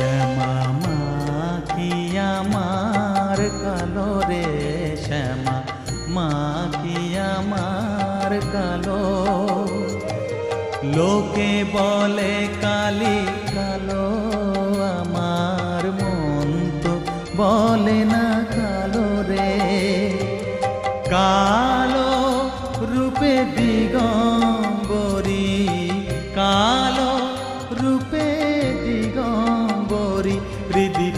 শ্যামা মা কি আমার কালো রে, শ্যামা মা কি আমার কালো। লোকে বলে কালি কালো, আমার মন তো বলে না কালো রে। কালো রূপে দিগম্বরী, কালো রূপে দিগম্বরী, হৃদি